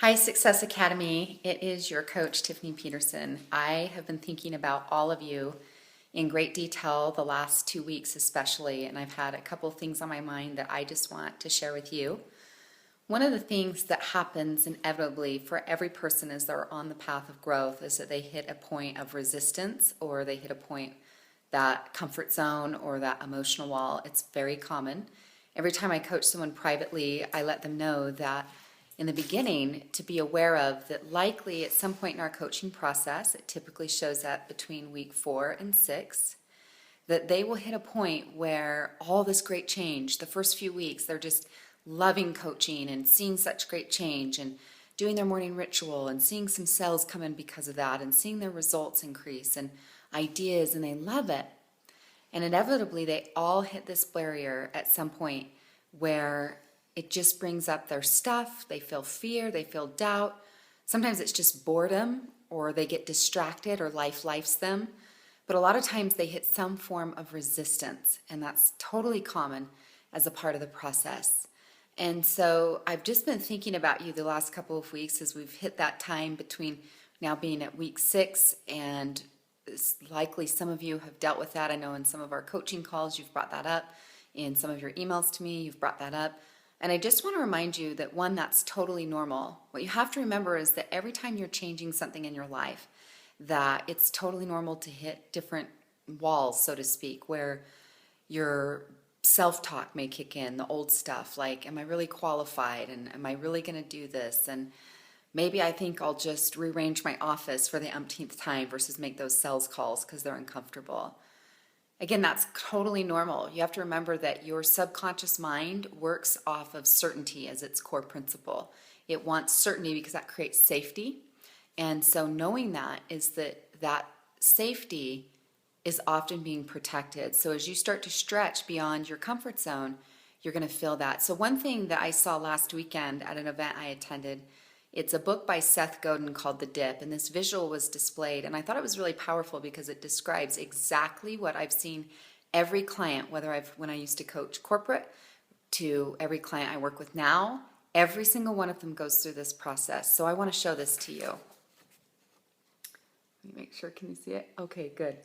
Hi, Success Academy. It is your coach, Tiffany Peterson. I have been thinking about all of you in great detail the last 2 weeks, especially, and I've had a couple of things on my mind that I just want to share with you. One of the things that happens inevitably for every person as they're on the path of growth is that they hit a point of resistance or they hit a point, that comfort zone or that emotional wall. It's very common. Every time I coach someone privately, I let them know that in the beginning to be aware of that likely at some point in our coaching process, it typically shows up between week 4 and 6, that they will hit a point where all this great change, the first few weeks, they're just loving coaching and seeing such great change and doing their morning ritual and seeing some sales come in because of that and seeing their results increase and ideas, and they love it. And inevitably, they all hit this barrier at some point where it just brings up their stuff. They feel fear, they feel doubt. Sometimes it's just boredom, or they get distracted, or life lifes them. But a lot of times they hit some form of resistance, and that's totally common as a part of the process. And so I've just been thinking about you the last couple of weeks as we've hit that time between now being at week 6, and it's likely some of you have dealt with that. I know in some of our coaching calls you've brought that up. In some of your emails to me, you've brought that up. And I just want to remind you that, one, that's totally normal. What you have to remember is that every time you're changing something in your life, that it's totally normal to hit different walls, so to speak, where your self-talk may kick in, the old stuff, like, am I really qualified? And am I really going to do this? And maybe I think I'll just rearrange my office for the umpteenth time versus make those sales calls because they're uncomfortable. Again, that's totally normal. You have to remember that your subconscious mind works off of certainty as its core principle. It wants certainty because that creates safety. And so knowing that is that safety is often being protected. So as you start to stretch beyond your comfort zone, you're going to feel that. So one thing that I saw last weekend at an event I attended, it's a book by Seth Godin called The Dip, and this visual was displayed, and I thought it was really powerful because it describes exactly what I've seen every client, when I used to coach corporate to every client I work with now, every single one of them goes through this process. So I want to show this to you. Let me make sure, can you see it? Okay, good.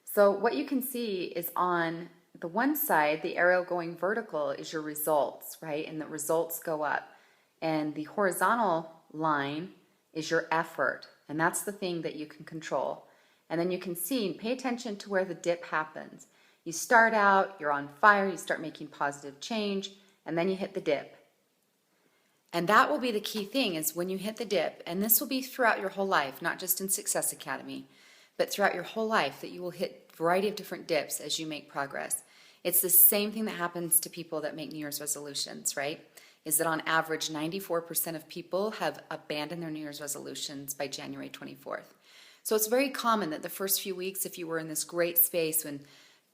So what you can see is on the one side, the arrow going vertical is your results, right? And the results go up. And the horizontal line is your effort, and that's the thing that you can control. And then you can see and pay attention to where the dip happens. You start out, you're on fire, you start making positive change, and then you hit the dip. And that will be the key thing, is when you hit the dip, and this will be throughout your whole life, not just in Success Academy, but throughout your whole life, that you will hit a variety of different dips as you make progress. It's the same thing that happens to people that make New Year's resolutions, right? Is that on average 94% of people have abandoned their New Year's resolutions by January 24th. So it's very common that the first few weeks, if you were in this great space when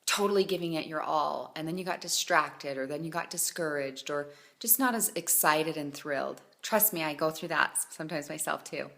totally giving it your all, and then you got distracted, or then you got discouraged, or just not as excited and thrilled. Trust me, I go through that sometimes myself too.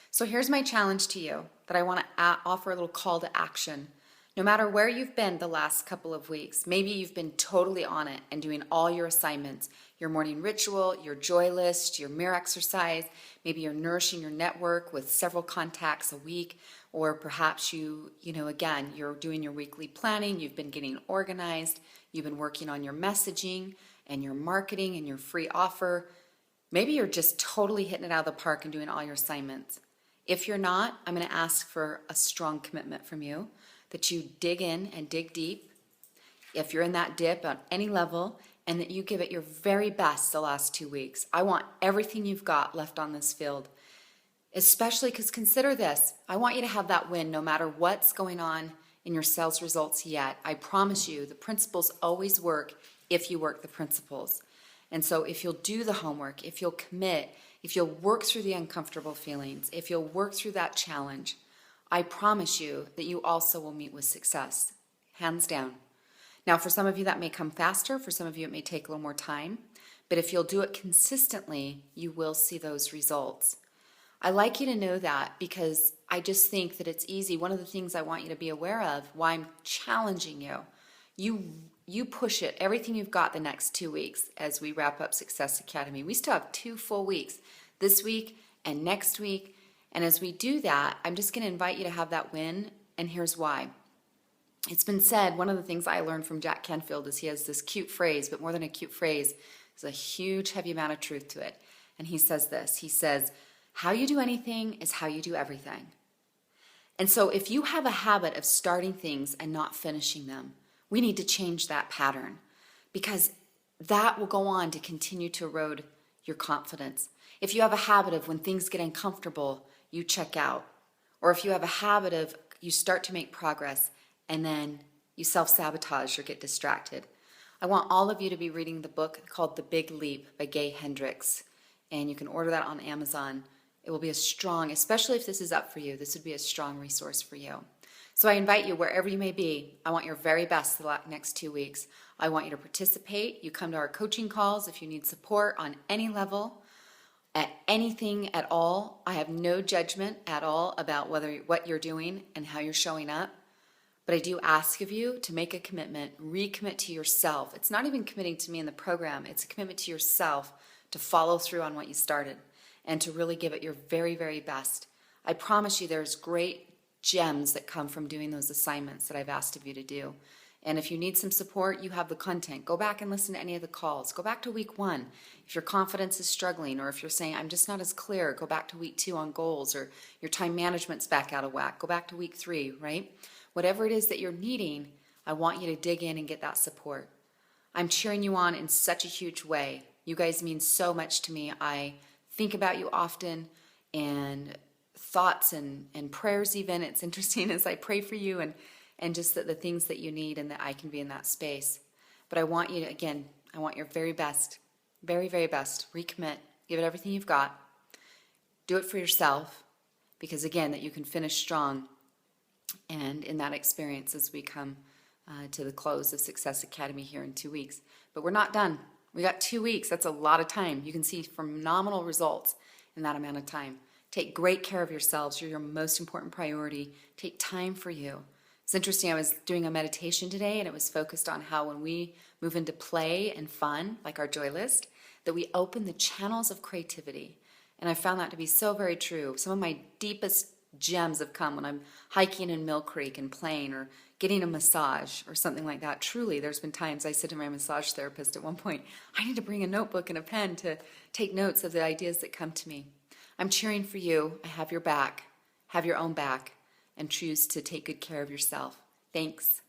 So here's my challenge to you, that I want to offer a little call to action. No matter where you've been the last couple of weeks, maybe you've been totally on it and doing all your assignments, your morning ritual, your joy list, your mirror exercise, maybe you're nourishing your network with several contacts a week, or perhaps again, you're doing your weekly planning, you've been getting organized, you've been working on your messaging and your marketing and your free offer. Maybe you're just totally hitting it out of the park and doing all your assignments. If you're not, I'm going to ask for a strong commitment from you, that you dig in and dig deep, if you're in that dip on any level, and that you give it your very best the last 2 weeks. I want everything you've got left on this field, especially because consider this. I want you to have that win no matter what's going on in your sales results yet. I promise you, the principles always work if you work the principles. And so if you'll do the homework, if you'll commit, if you'll work through the uncomfortable feelings, if you'll work through that challenge, I promise you that you also will meet with success, hands down. Now, for some of you that may come faster, for some of you it may take a little more time, but if you'll do it consistently, you will see those results. I like you to know that because I just think that it's easy. One of the things I want you to be aware of, why I'm challenging you push it, everything you've got the next 2 weeks as we wrap up Success Academy. We still have 2 full weeks, this week and next week. And as we do that, I'm just going to invite you to have that win, and here's why. It's been said, one of the things I learned from Jack Canfield is he has this cute phrase, but more than a cute phrase, there's a huge, heavy amount of truth to it. And he says this, he says, how you do anything is how you do everything. And so if you have a habit of starting things and not finishing them, we need to change that pattern, because that will go on to continue to erode your confidence. If you have a habit of when things get uncomfortable, you check out, or if you have a habit of you start to make progress and then you self-sabotage or get distracted. I want all of you to be reading the book called The Big Leap by Gay Hendricks, and you can order that on Amazon. It will be a strong, especially if this is up for you, this would be a strong resource for you. So I invite you, wherever you may be, I want your very best the next 2 weeks. I want you to participate. You come to our coaching calls if you need support on any level, at anything at all. I have no judgment at all about what you're doing and how you're showing up. But I do ask of you to make a commitment, recommit to yourself. It's not even committing to me in the program. It's a commitment to yourself to follow through on what you started and to really give it your very, very best. I promise you there's great gems that come from doing those assignments that I've asked of you to do. And if you need some support, you have the content. Go back and listen to any of the calls. Go back to week 1. If your confidence is struggling, or if you're saying, I'm just not as clear, go back to week 2 on goals, or your time management's back out of whack. Go back to week 3, right? Whatever it is that you're needing, I want you to dig in and get that support. I'm cheering you on in such a huge way. You guys mean so much to me. I think about you often, and thoughts and prayers even. It's interesting as I pray for you and just the things that you need, and that I can be in that space. But I want you to, again, I want your very best, very, very best. Recommit. Give it everything you've got. Do it for yourself, because again, that you can finish strong. And in that experience as we come to the close of Success Academy here in 2 weeks. But we're not done. We got 2 weeks. That's a lot of time. You can see phenomenal results in that amount of time. Take great care of yourselves. You're your most important priority. Take time for you. It's interesting. I was doing a meditation today, and it was focused on how when we move into play and fun, like our joy list, that we open the channels of creativity. And I found that to be so very true. Some of my deepest gems have come when I'm hiking in Mill Creek and playing, or getting a massage or something like that. Truly, there's been times I said to my massage therapist at one point, I need to bring a notebook and a pen to take notes of the ideas that come to me. I'm cheering for you. I have your back. Have your own back, and choose to take good care of yourself. Thanks.